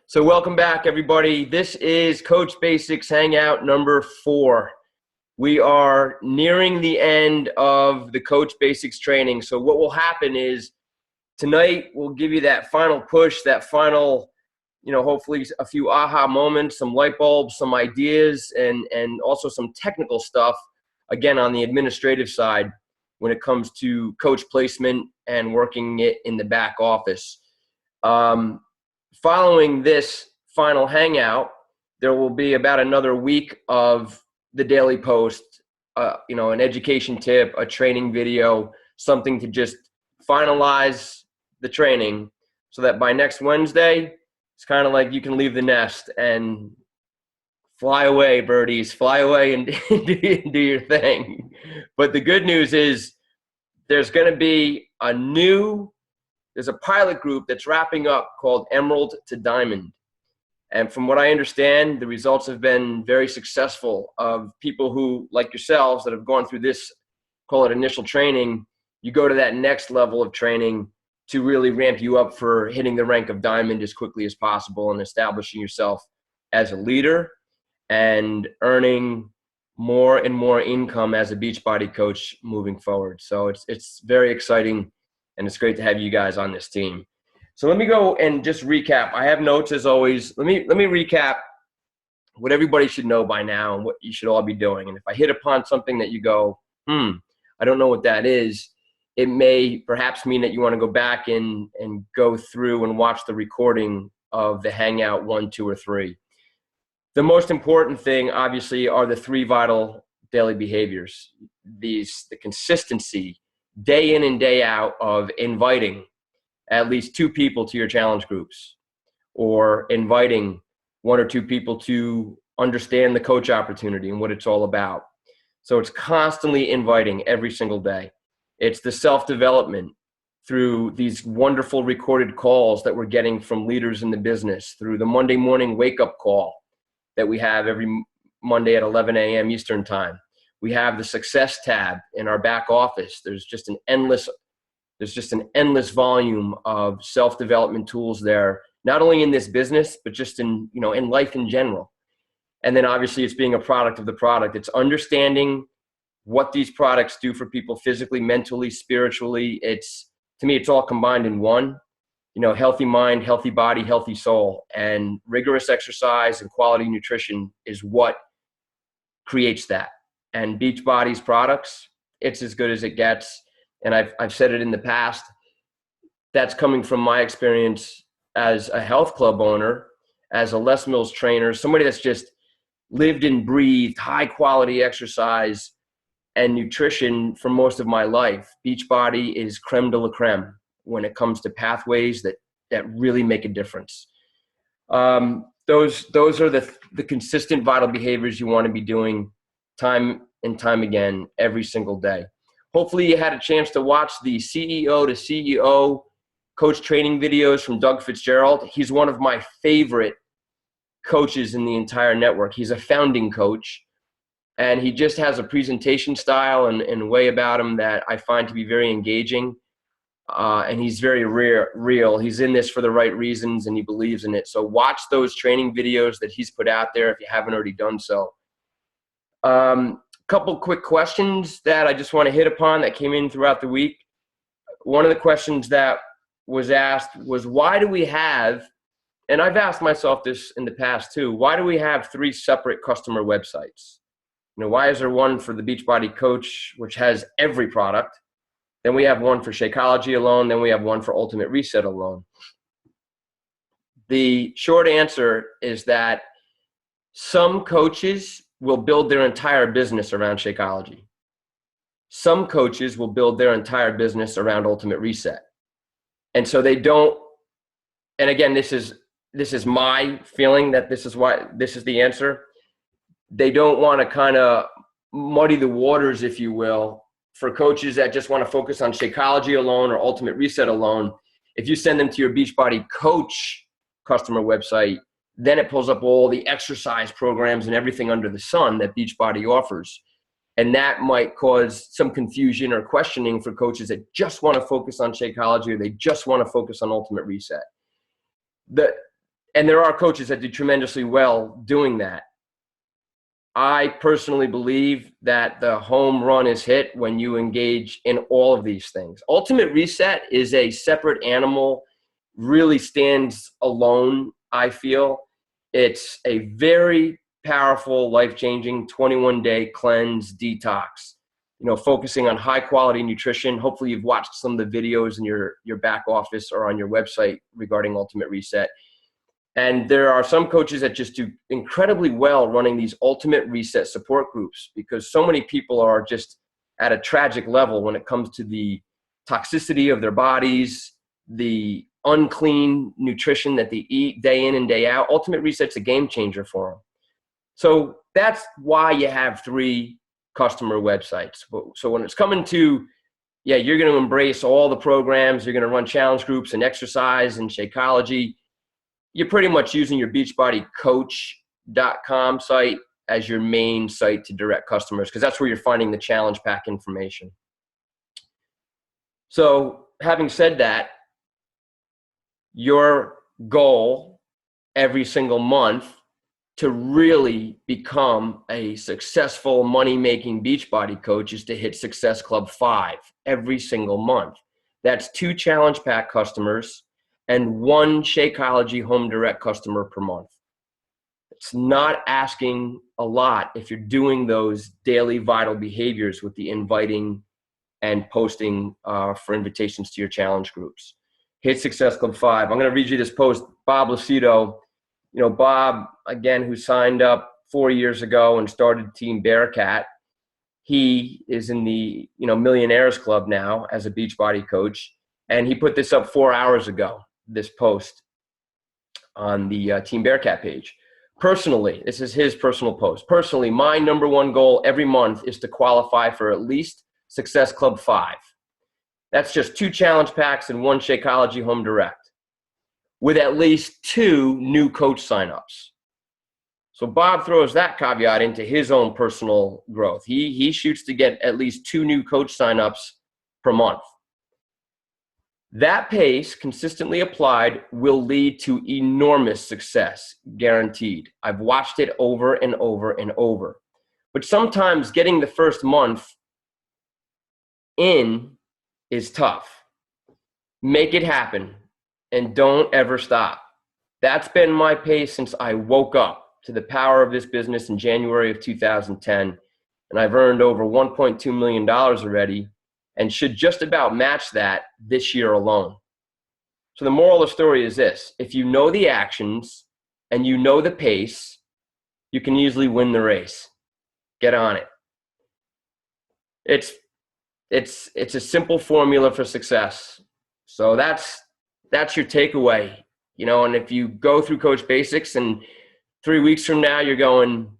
So welcome back, everybody. This is Coach Basics Hangout number 4. We are nearing the end of the Coach Basics training. So what will happen is tonight we'll give you that final push, that final, hopefully a few aha moments, some light bulbs, some ideas, and also some technical stuff, again, on the administrative side when it comes to coach placement and working it in the back office. Following this final hangout, there will be about another week of the daily post, an education tip, a training video, something to just finalize the training so that by next Wednesday, it's kind of like you can leave the nest and fly away, birdies, fly away and do your thing. But the good news is there's going to be there's a pilot group that's wrapping up called Emerald to Diamond. And from what I understand, the results have been very successful of people who, like yourselves, that have gone through this, call it initial training. You go to that next level of training to really ramp you up for hitting the rank of Diamond as quickly as possible and establishing yourself as a leader and earning more and more income as a Beachbody coach moving forward. So it's very exciting. And it's great to have you guys on this team. So let me go and just recap. I have notes as always. Let me recap what everybody should know by now and what you should all be doing. And if I hit upon something that you go, I don't know what that is, it may perhaps mean that you want to go back and go through and watch the recording of the Hangout 1, 2, or 3. The most important thing, obviously, are the 3 vital daily behaviors. The consistency, day in and day out, of inviting at least 2 people to your challenge groups, or inviting 1 or 2 people to understand the coach opportunity and what it's all about. So it's constantly inviting every single day. It's the self-development through these wonderful recorded calls that we're getting from leaders in the business, through the Monday morning wake-up call that we have every Monday at 11 a.m. Eastern time. We have the success tab in our back office. There's just an endless volume of self-development tools there, not only in this business, but just in life in general. And then obviously it's being a product of the product. It's understanding what these products do for people physically, mentally, spiritually. To me, it's all combined in one. Healthy mind, healthy body, healthy soul, and rigorous exercise and quality nutrition is what creates that. And Beachbody's products, it's as good as it gets. And I've said it in the past. That's coming from my experience as a health club owner, as a Les Mills trainer, somebody that's just lived and breathed high quality exercise and nutrition for most of my life. Beachbody is creme de la creme when it comes to pathways that really make a difference. Those are the consistent vital behaviors you want to be doing time and time again every single day. Hopefully you had a chance to watch the CEO to CEO coach training videos from Doug Fitzgerald. He's one of my favorite coaches in the entire network. He's a founding coach, and he just has a presentation style and way about him that I find to be very engaging. And he's very real. He's in this for the right reasons, and he believes in it. So watch those training videos that he's put out there if you haven't already done so. Couple quick questions that I just want to hit upon that came in throughout the week. One of the questions that was asked was, why do we have, and I've asked myself this in the past too, why do we have 3 separate customer websites? Why is there one for the Beachbody Coach, which has every product? Then we have one for Shakeology alone. Then we have one for Ultimate Reset alone. The short answer is that some coaches will build their entire business around Shakeology. Some coaches will build their entire business around Ultimate Reset. And so they don't, and again, this is my feeling that this is the answer. They don't want to kind of muddy the waters, if you will, for coaches that just want to focus on Shakeology alone or Ultimate Reset alone. If you send them to your Beachbody Coach customer website, then it pulls up all the exercise programs and everything under the sun that Beachbody offers. And that might cause some confusion or questioning for coaches that just want to focus on Shakeology or they just want to focus on Ultimate Reset. And there are coaches that do tremendously well doing that. I personally believe that the home run is hit when you engage in all of these things. Ultimate Reset is a separate animal, really stands alone, I feel. It's a very powerful, life-changing 21-day cleanse detox, focusing on high-quality nutrition. Hopefully you've watched some of the videos in your back office or on your website regarding Ultimate Reset. And there are some coaches that just do incredibly well running these Ultimate Reset support groups, because so many people are just at a tragic level when it comes to the toxicity of their bodies, the unclean nutrition that they eat day in and day out. Ultimate Reset's a game changer for them. So that's why you have 3 customer websites. So when it's coming to, you're going to embrace all the programs, you're going to run challenge groups and exercise and Shakeology, you're pretty much using your beachbodycoach.com site as your main site to direct customers, because that's where you're finding the challenge pack information. So having said that, your goal every single month to really become a successful money-making Beachbody coach is to hit Success Club 5 every single month. That's 2 challenge pack customers and 1 Shakeology home direct customer per month. It's not asking a lot if you're doing those daily vital behaviors with the inviting and posting for invitations to your challenge groups. Hit Success Club 5. I'm going to read you this post. Bob Lucido, Bob, again, who signed up 4 years ago and started Team Bearcat. He is in the Millionaires Club now as a Beachbody coach. And he put this up 4 hours ago, this post on the Team Bearcat page. Personally, this is his personal post. Personally, my number 1 goal every month is to qualify for at least Success Club 5. That's just 2 challenge packs and 1 Shakeology home direct, with at least 2 new coach signups. So Bob throws that caveat into his own personal growth. He shoots to get at least 2 new coach signups per month. That pace, consistently applied, will lead to enormous success, guaranteed. I've watched it over and over and over. But sometimes getting the first month in is tough. Make it happen and don't ever stop. That's been my pace since I woke up to the power of this business in January of 2010. And I've earned over $1.2 million already, and should just about match that this year alone. So the moral of the story is this: if you know the actions and you know the pace, you can easily win the race. Get on it. It's a simple formula for success. So that's your takeaway. And if you go through Coach Basics and 3 weeks from now you're going,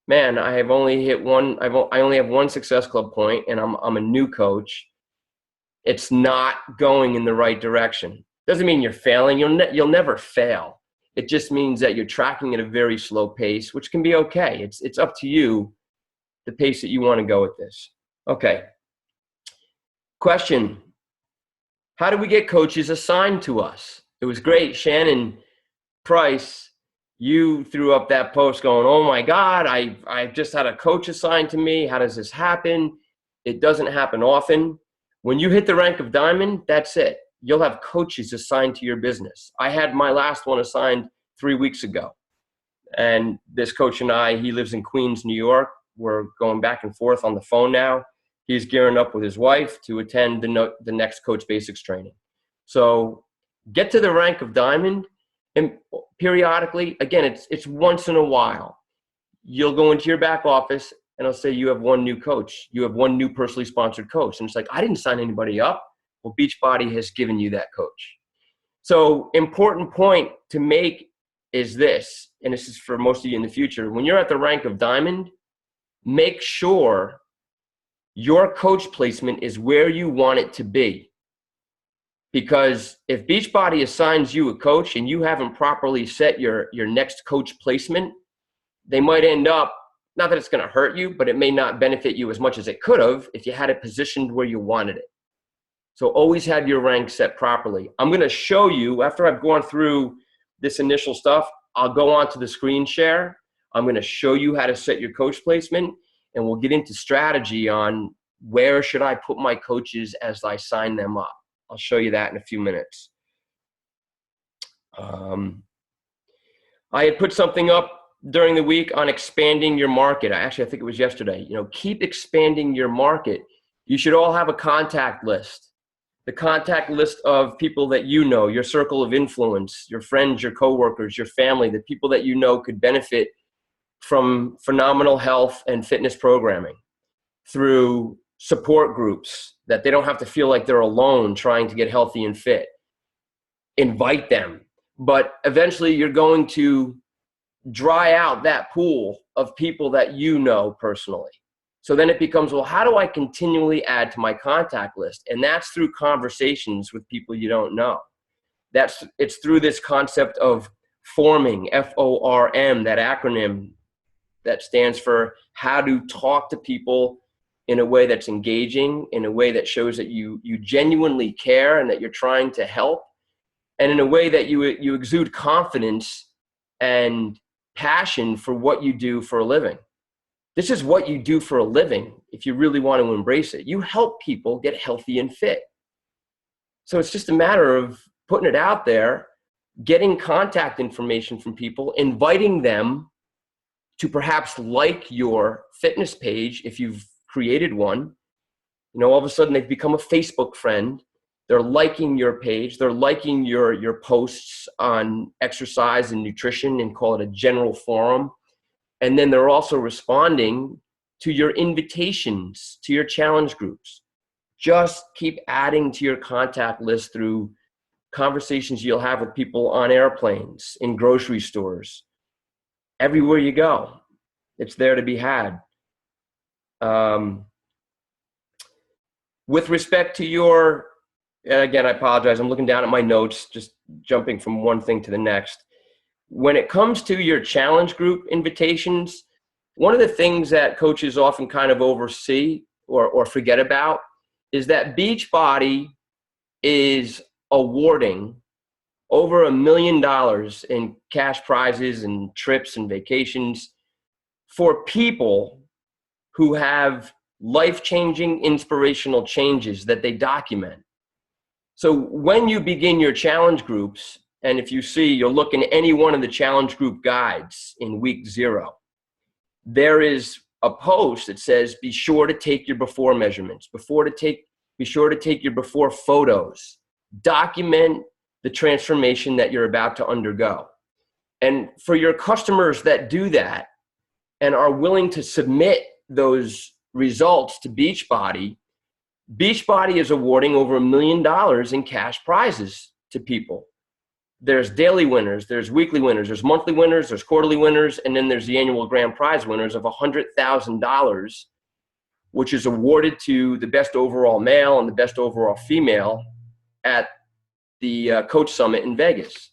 man, I only have 1 Success Club point and I'm a new coach, it's not going in the right direction. Doesn't mean you're failing. You'll never fail. It just means that you're tracking at a very slow pace, which can be okay. It's up to you, the pace that you want to go with this. Okay. Question: how do we get coaches assigned to us? It was great. Shannon Price, you threw up that post going, oh my God, I've just had a coach assigned to me. How does this happen? It doesn't happen often. When you hit the rank of diamond, that's it. You'll have coaches assigned to your business. I had my last one assigned 3 weeks ago. And this coach and I, he lives in Queens, New York. We're going back and forth on the phone now. He's gearing up with his wife to attend the next Coach Basics training. So get to the rank of diamond, and periodically, again, it's once in a while, you'll go into your back office and I'll say you have 1 new coach. You have 1 new personally sponsored coach. And it's like, I didn't sign anybody up. Well, Beachbody has given you that coach. So important point to make is this, and this is for most of you in the future. When you're at the rank of diamond, make sure your coach placement is where you want it to be. Because if Beachbody assigns you a coach and you haven't properly set your next coach placement, they might end up, not that it's going to hurt you, but it may not benefit you as much as it could have if you had it positioned where you wanted it. So always have your rank set properly. I'm going to show you, after I've gone through this initial stuff, I'll go on to the screen share. I'm going to show you how to set your coach placement, and we'll get into strategy on where should I put my coaches as I sign them up. I'll show you that in a few minutes. I had put something up during the week on expanding your market. I think it was yesterday. Keep expanding your market. You should all have a contact list. The contact list of people that you know, your circle of influence, your friends, your coworkers, your family, the people that you know could benefit from phenomenal health and fitness programming through support groups, that they don't have to feel like they're alone trying to get healthy and fit. Invite them. But eventually you're going to dry out that pool of people that you know personally. So then it becomes, well, how do I continually add to my contact list? And that's through conversations with people you don't know. It's through this concept of forming, FORM, that acronym that stands for how to talk to people in a way that's engaging, in a way that shows that you genuinely care and that you're trying to help, and in a way that you exude confidence and passion for what you do for a living. This is what you do for a living if you really want to embrace it. You help people get healthy and fit. So it's just a matter of putting it out there, getting contact information from people, inviting them to perhaps like your fitness page if you've created one. All of a sudden they've become a Facebook friend. They're liking your page. They're liking your posts on exercise and nutrition, and call it a general forum. And then they're also responding to your invitations to your challenge groups. Just keep adding to your contact list through conversations you'll have with people on airplanes, in grocery stores, everywhere you go. It's there to be had. With respect to your, and again, I apologize, I'm looking down at my notes, just jumping from one thing to the next. When it comes to your challenge group invitations, one of the things that coaches often kind of oversee or forget about is that Beachbody is awarding over $1 million in cash prizes and trips and vacations for people who have life-changing, inspirational changes that they document. So when you begin your challenge groups, and if you see, you'll look in any one of the challenge group guides in week 0, there is a post that says, be sure to take your before measurements, be sure to take your before photos, document the transformation that you're about to undergo. And for your customers that do that and are willing to submit those results to Beachbody, Beachbody is awarding over $1 million in cash prizes to people. There's daily winners, there's weekly winners, there's monthly winners, there's quarterly winners, and then there's the annual grand prize winners of $100,000, which is awarded to the best overall male and the best overall female at the Coach Summit in Vegas.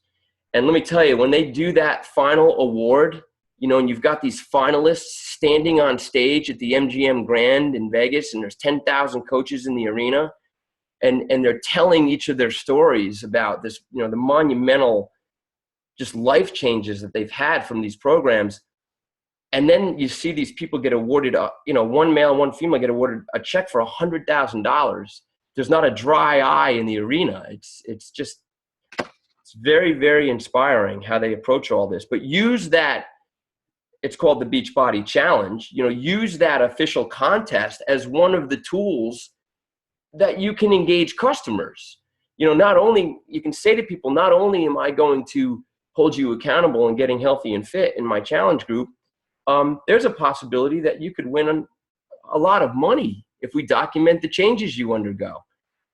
And let me tell you, when they do that final award, and you've got these finalists standing on stage at the MGM Grand in Vegas, and there's 10,000 coaches in the arena, and they're telling each of their stories about this, the monumental just life changes that they've had from these programs. And then you see these people get awarded, one male and one female get awarded a check for $100,000. There's not a dry eye in the arena. It's very, very inspiring how they approach all this. But use that, it's called the Beachbody Challenge, use that official contest as one of the tools that you can engage customers. Not only, you can say to people, not only am I going to hold you accountable in getting healthy and fit in my challenge group, there's a possibility that you could win a lot of money if we document the changes you undergo.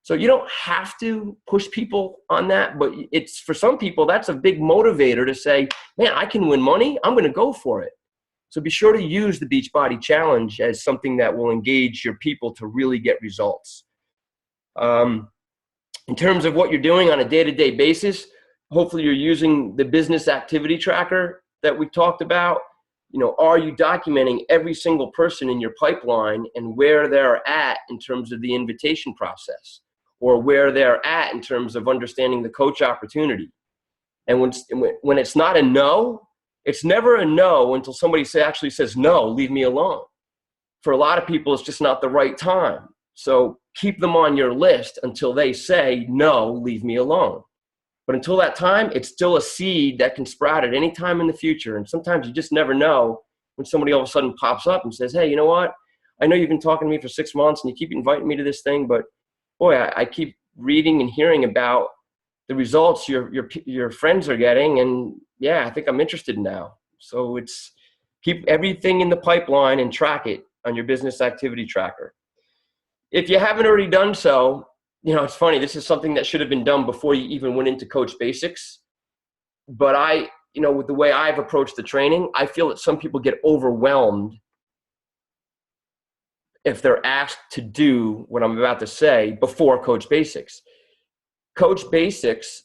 So you don't have to push people on that, but it's, for some people, that's a big motivator to say, man, I can win money, I'm going to go for it. So be sure to use the Beachbody Challenge as something that will engage your people to really get results. In terms of what you're doing on a day-to-day basis, hopefully you're using the business activity tracker that we talked about. Are you documenting every single person in your pipeline and where they're at in terms of the invitation process, or where they're at in terms of understanding the coach opportunity? And when it's not a no, it's never a no until somebody actually says, no, leave me alone. For a lot of people, it's just not the right time. So keep them on your list until they say, no, leave me alone. But until that time, it's still a seed that can sprout at any time in the future. And sometimes you just never know when somebody all of a sudden pops up and says, hey, you know what? I know you've been talking to me for 6 months and you keep inviting me to this thing, but boy, I keep reading and hearing about the results your friends are getting. And yeah, I think I'm interested now. So it's keep everything in the pipeline and track it on your business activity tracker. If you haven't already done so, you know, it's funny, this is something that should have been done before you even went into Coach Basics. But with the way I've approached the training, I feel that some people get overwhelmed if they're asked to do what I'm about to say before Coach Basics. Coach Basics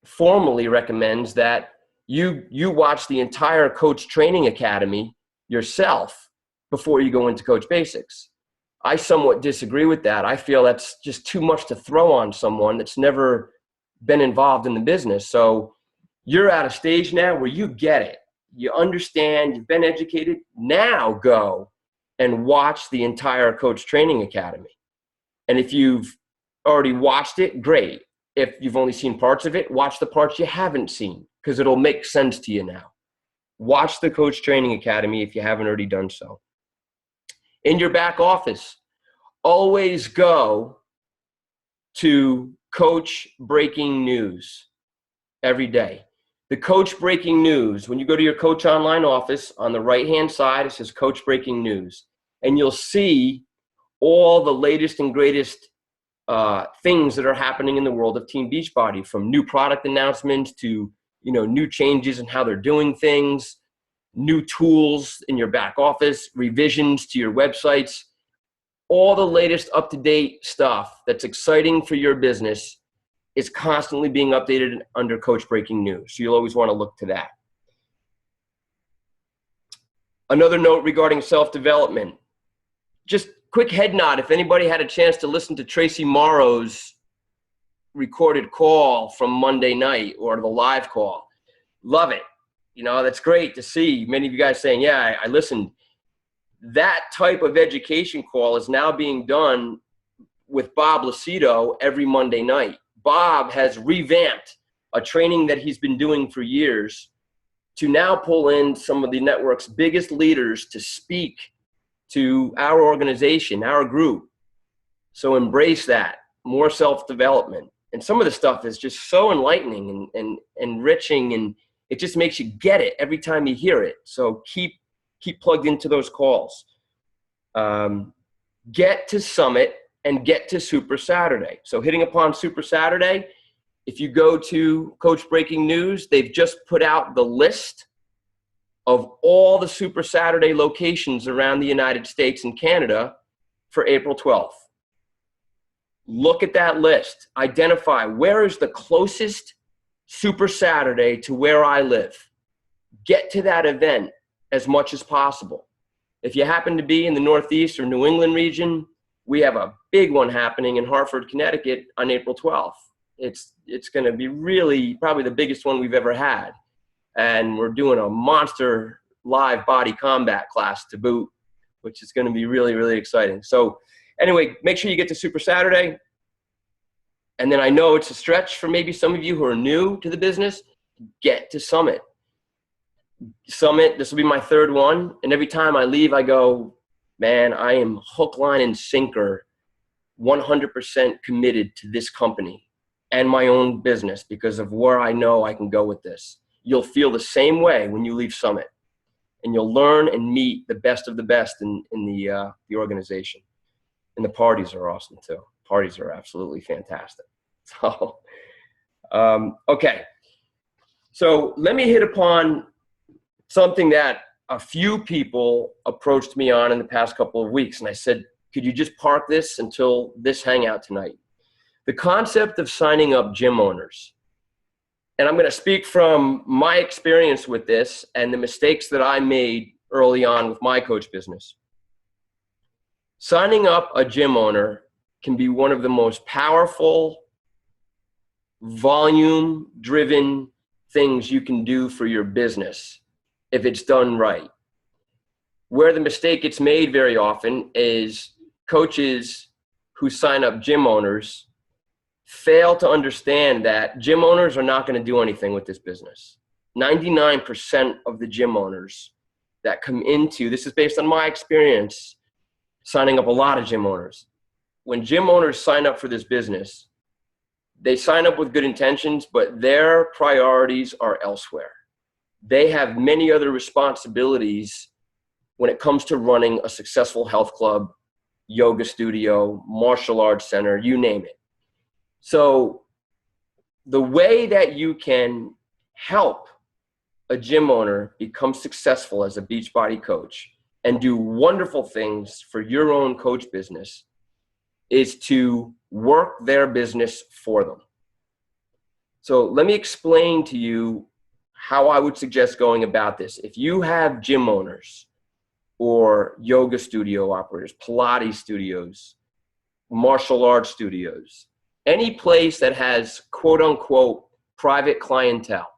formally recommends that you watch the entire Coach Training Academy yourself before you go into Coach Basics. I somewhat disagree with that. I feel that's just too much to throw on someone that's never been involved in the business. So you're at a stage now where you get it. You understand, you've been educated. Now go and watch the entire Coach Training Academy. And if you've already watched it, great. If you've only seen parts of it, watch the parts you haven't seen, because it'll make sense to you now. Watch the Coach Training Academy if you haven't already done so. In your back office, always go to Coach Breaking News every day. The Coach Breaking News, when you go to your Coach Online office, on the right-hand side, it says Coach Breaking News. And you'll see all the latest and greatest things that are happening in the world of Team Beachbody, from new product announcements to, new changes in how they're doing things, new tools in your back office, revisions to your websites, all the latest up-to-date stuff that's exciting for your business is constantly being updated under Coach Breaking News. So you'll always want to look to that. Another note regarding self-development, just quick head nod. If anybody had a chance to listen to Tracy Morrow's recorded call from Monday night, or the live call, love it. That's great to see many of you guys saying, yeah, I listened. That type of education call is now being done with Bob Lucido every Monday night. Bob has revamped a training that he's been doing for years to now pull in some of the network's biggest leaders to speak to our organization, our group. So embrace that, more self-development. And some of the stuff is just so enlightening and enriching, and it just makes you get it every time you hear it. So keep plugged into those calls. Get to Summit and get to Super Saturday. So hitting upon Super Saturday, if you go to Coach Breaking News, they've just put out the list of all the Super Saturday locations around the United States and Canada for April 12th. Look at that list. Identify where is the closest Super Saturday to where I live. Get to that event as much as possible. If you happen to be in the Northeast or New England region, we have a big one happening in Hartford, Connecticut on April 12th. It's going to be really probably the biggest one we've ever had. And we're doing a monster live body combat class to boot, which is going to be really, really exciting. So anyway, make sure you get to Super Saturday. And then I know it's a stretch for maybe some of you who are new to the business. Get to Summit. Summit, this will be my third one. And every time I leave, I go, man, I am hook, line, and sinker 100% committed to this company and my own business because of where I know I can go with this. You'll feel the same way when you leave Summit, and you'll learn and meet the best of the best in the organization. And the parties are awesome too. Parties are absolutely fantastic. So, okay. So let me hit upon something that a few people approached me on in the past couple of weeks. And I said, could you just park this until this hangout tonight? The concept of signing up gym owners. And I'm going to speak from my experience with this and the mistakes that I made early on with my coach business. Signing up a gym owner can be one of the most powerful, volume-driven things you can do for your business if it's done right. Where the mistake gets made very often is coaches who sign up gym owners fail to understand that gym owners are not going to do anything with this business. 99% of the gym owners that come into, this is based on my experience signing up a lot of gym owners. When gym owners sign up for this business, they sign up with good intentions, but their priorities are elsewhere. They have many other responsibilities when it comes to running a successful health club, yoga studio, martial arts center, you name it. So the way that you can help a gym owner become successful as a Beachbody coach and do wonderful things for your own coach business is to work their business for them. So let me explain to you how I would suggest going about this. If you have gym owners or yoga studio operators, Pilates studios, martial arts studios, any place that has quote unquote private clientele.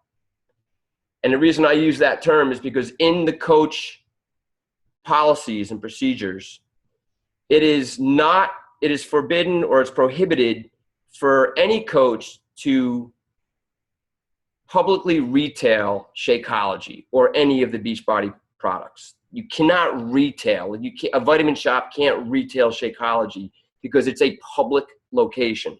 And the reason I use that term is because in the coach policies and procedures, it is forbidden or it's prohibited for any coach to publicly retail Shakeology or any of the Beachbody products. You cannot retail. A vitamin shop can't retail Shakeology because it's a public location.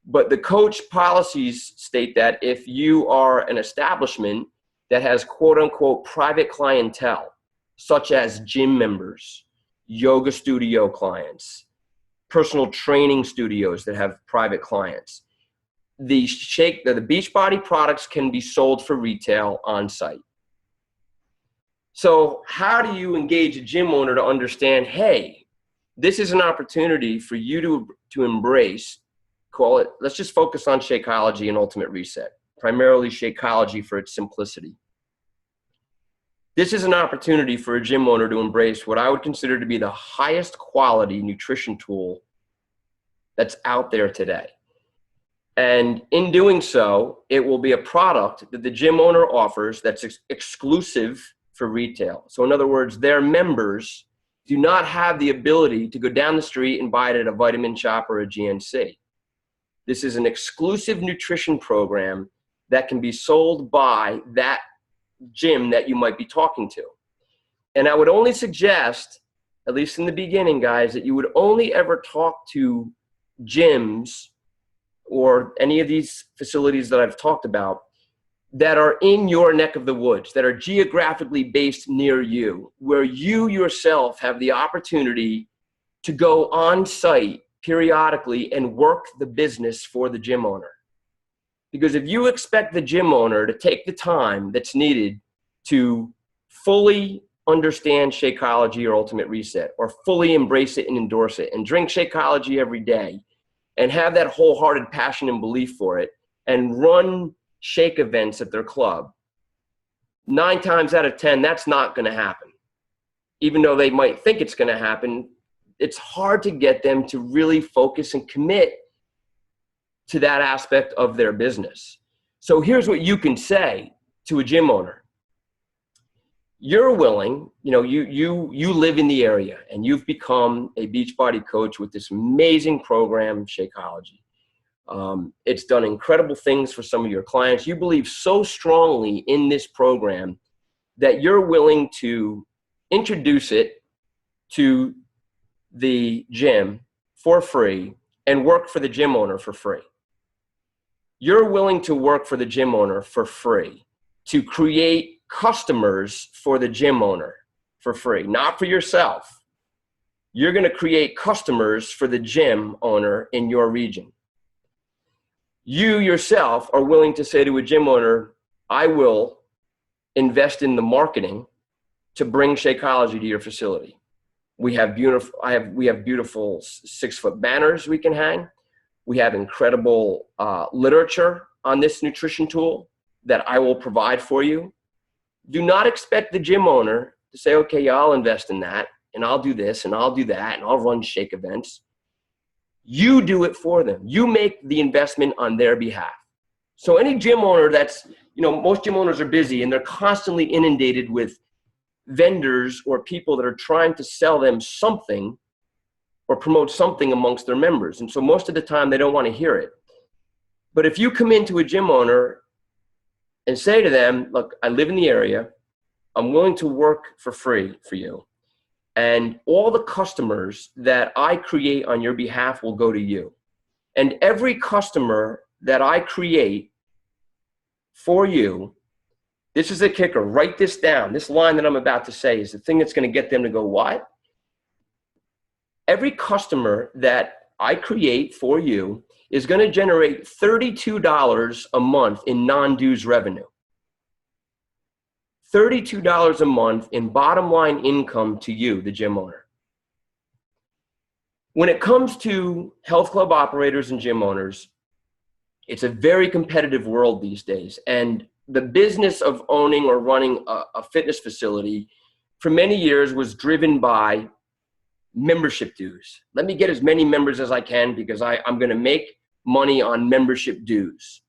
But the coach policies state that if you are an establishment that has quote unquote private clientele, such as gym members, yoga studio clients, personal training studios that have private clients, the Beachbody products can be sold for retail on site. So how do you engage a gym owner to understand, hey, this is an opportunity for you to embrace, call it, let's just focus on Shakeology and Ultimate Reset, primarily Shakeology for its simplicity. This is an opportunity for a gym owner to embrace what I would consider to be the highest quality nutrition tool that's out there today. And in doing so, it will be a product that the gym owner offers that's exclusive for retail. So in other words, their members do not have the ability to go down the street and buy it at a vitamin shop or a GNC. This is an exclusive nutrition program that can be sold by that gym that you might be talking to. And I would only suggest, at least in the beginning, guys, that you would only ever talk to gyms or any of these facilities that I've talked about that are in your neck of the woods, that are geographically based near you, where you yourself have the opportunity to go on site periodically and work the business for the gym owner. Because if you expect the gym owner to take the time that's needed to fully understand Shakeology or Ultimate Reset, or fully embrace it and endorse it, and drink Shakeology every day, and have that wholehearted passion and belief for it, and run shake events at their club, 9 times out of 10, that's not going to happen. Even though they might think it's going to happen, it's hard to get them to really focus and commit to that aspect of their business. So here's what you can say to a gym owner. You're willing, you live in the area and you've become a Beachbody coach with this amazing program, Shakeology. It's done incredible things for some of your clients. You believe so strongly in this program that you're willing to introduce it to the gym for free and work for the gym owner for free. You're willing to work for the gym owner for free to create customers for the gym owner for free, not for yourself. You're going to create customers for the gym owner in your region. You yourself are willing to say to a gym owner, I will invest in the marketing to bring Shakeology to your facility. We have beautiful 6-foot banners we can hang. We have incredible literature on this nutrition tool that I will provide for you. Do not expect the gym owner to say, okay, yeah, I'll invest in that, and I'll do this, and I'll do that, and I'll run shake events. You do it for them. You make the investment on their behalf. So any gym owner that's, most gym owners are busy and they're constantly inundated with vendors or people that are trying to sell them something or promote something amongst their members. And so most of the time they don't want to hear it. But if you come into a gym owner and say to them, look, I live in the area, I'm willing to work for free for you. And all the customers that I create on your behalf will go to you. And every customer that I create for you, this is a kicker, write this down. This line that I'm about to say is the thing that's going to get them to go, what? Every customer that I create for you is going to generate $32 a month in non-dues revenue. $32 a month in bottom line income to you, the gym owner. When it comes to health club operators and gym owners, it's a very competitive world these days. And the business of owning or running a fitness facility for many years was driven by membership dues. Let me get as many members as I can because I'm going to make money on membership dues.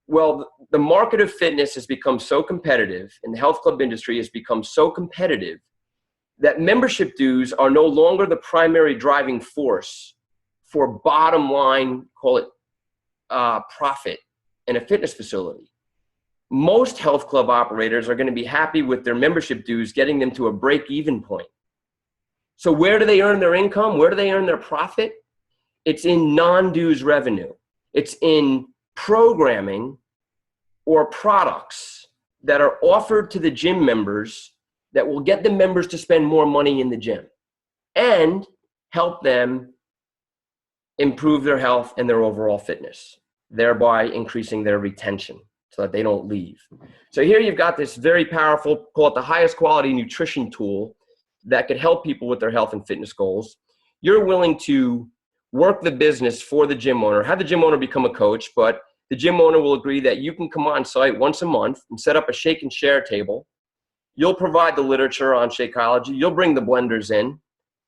Well, the market of fitness has become so competitive and the health club industry has become so competitive that membership dues are no longer the primary driving force for bottom line, call it profit in a fitness facility. Most health club operators are going to be happy with their membership dues getting them to a break-even point. So where do they earn their income? Where do they earn their profit? It's in non-dues revenue. It's in programming or products that are offered to the gym members that will get the members to spend more money in the gym and help them improve their health and their overall fitness, thereby increasing their retention so that they don't leave. So here you've got this very powerful, call it the highest quality nutrition tool that could help people with their health and fitness goals. You're willing to work the business for the gym owner, have the gym owner become a coach, but the gym owner will agree that you can come on site once a month and set up a shake and share table. You'll provide the literature on Shakeology. You'll bring the blenders in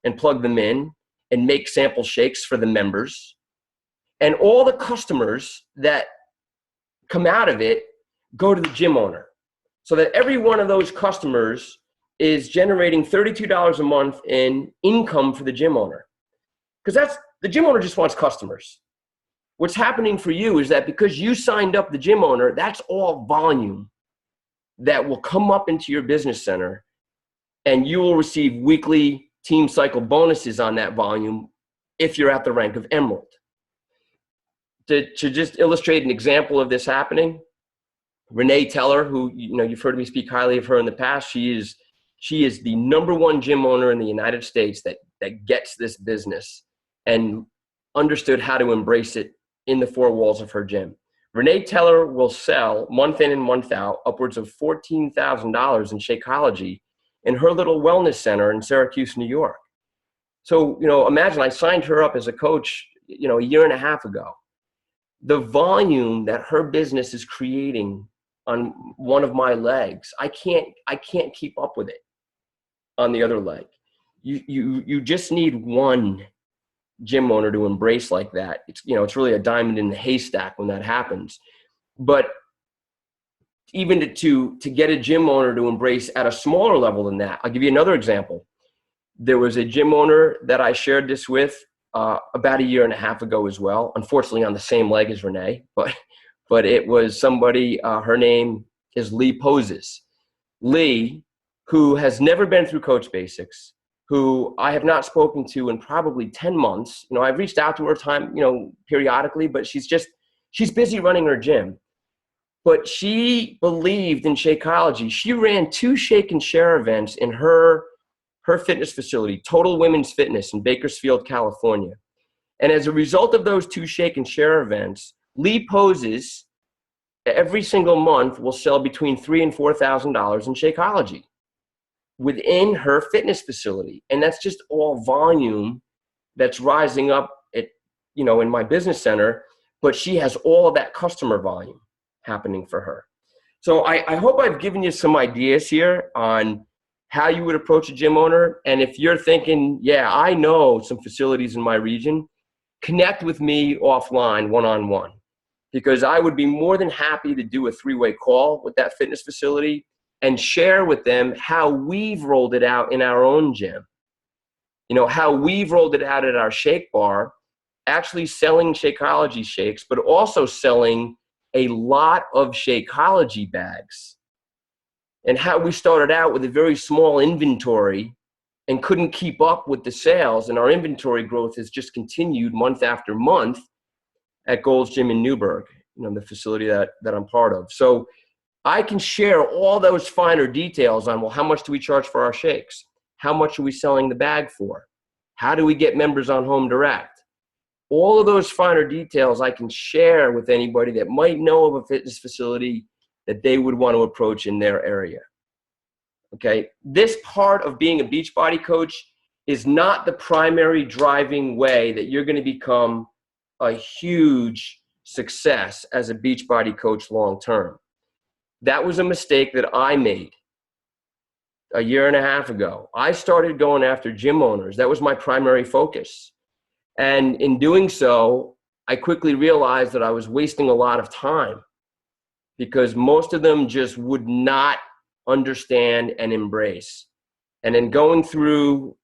and plug them in and make sample shakes for the members. And all the customers that come out of it go to the gym owner. So that every one of those customers is generating $32 a month in income for the gym owner. Because the gym owner just wants customers. What's happening for you is that because you signed up the gym owner, that's all volume that will come up into your business center and you will receive weekly team cycle bonuses on that volume if you're at the rank of Emerald. To just illustrate an example of this happening, Renee Teller, who you've heard me speak highly of her in the past, she is the #1 gym owner in the United States that gets this business and understood how to embrace it in the four walls of her gym. Renee Teller will sell month in and month out upwards of $14,000 in Shakeology in her little wellness center in Syracuse, New York. So, imagine I signed her up as a coach, a year and a half ago. The volume that her business is creating on one of my legs, I can't keep up with it on the other leg. You just need one gym owner to embrace like that. It's really a diamond in the haystack when that happens. But even to get a gym owner to embrace at a smaller level than that, I'll give you another example. There was a gym owner that I shared this with about a year and a half ago as well. Unfortunately, on the same leg as Renee, but it was somebody. Her name is Lee Poses. Lee, who has never been through Coach Basics, who I have not spoken to in probably 10 months. I've reached out to her periodically, but she's busy running her gym. But she believed in Shakeology. She ran 2 shake and share events in her fitness facility, Total Women's Fitness in Bakersfield, California. And as a result of those 2 shake and share events, Lee Poses every single month will sell between $3,000 and $4,000 in Shakeology within her fitness facility. And that's just all volume that's rising up in my business center, but she has all of that customer volume happening for her. So I hope I've given you some ideas here on how you would approach a gym owner. And if you're thinking, yeah, I know some facilities in my region, connect with me offline, one-on-one. because I would be more than happy to do a 3-way call with that fitness facility and share with them how we've rolled it out in our own gym. You know, how we've rolled it out at our shake bar, actually selling Shakeology shakes, but also selling a lot of Shakeology bags. And how we started out with a very small inventory and couldn't keep up with the sales. And our inventory growth has just continued month after month at Gold's Gym in Newburgh, you know, the facility that I'm part of. So I can share all those finer details on, well, how much do we charge for our shakes? How much are we selling the bag for? How do we get members on Home Direct? All of those finer details I can share with anybody that might know of a fitness facility that they would want to approach in their area. Okay, this part of being a Beachbody coach is not the primary driving way that you're going to become a huge success as a Beachbody coach long term. That was a mistake that I made a year and a half ago. I started going after gym owners. That was my primary focus. And in doing so, I quickly realized that I was wasting a lot of time because most of them just would not understand and embrace. And in going through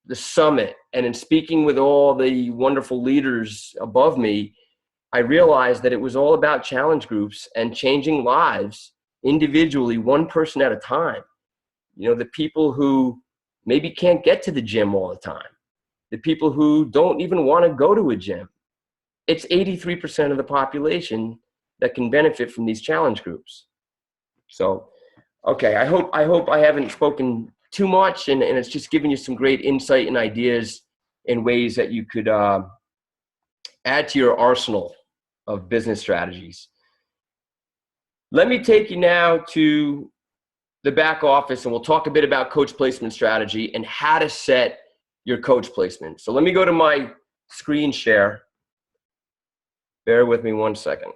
the summit and in speaking with all the wonderful leaders above me, I realized that it was all about challenge groups and changing lives individually, one person at a time. You know, the people who maybe can't get to the gym all the time, the people who don't even want to go to a gym. It's 83% of the population that can benefit from these challenge groups. So, okay, I hope I haven't spoken too much, and it's just giving you some great insight and ideas in ways that you could add to your arsenal of business strategies. Let me take you now to the back office, and we'll talk a bit about coach placement strategy and how to set your coach placement. So let me go to my screen share. Bear with me one second.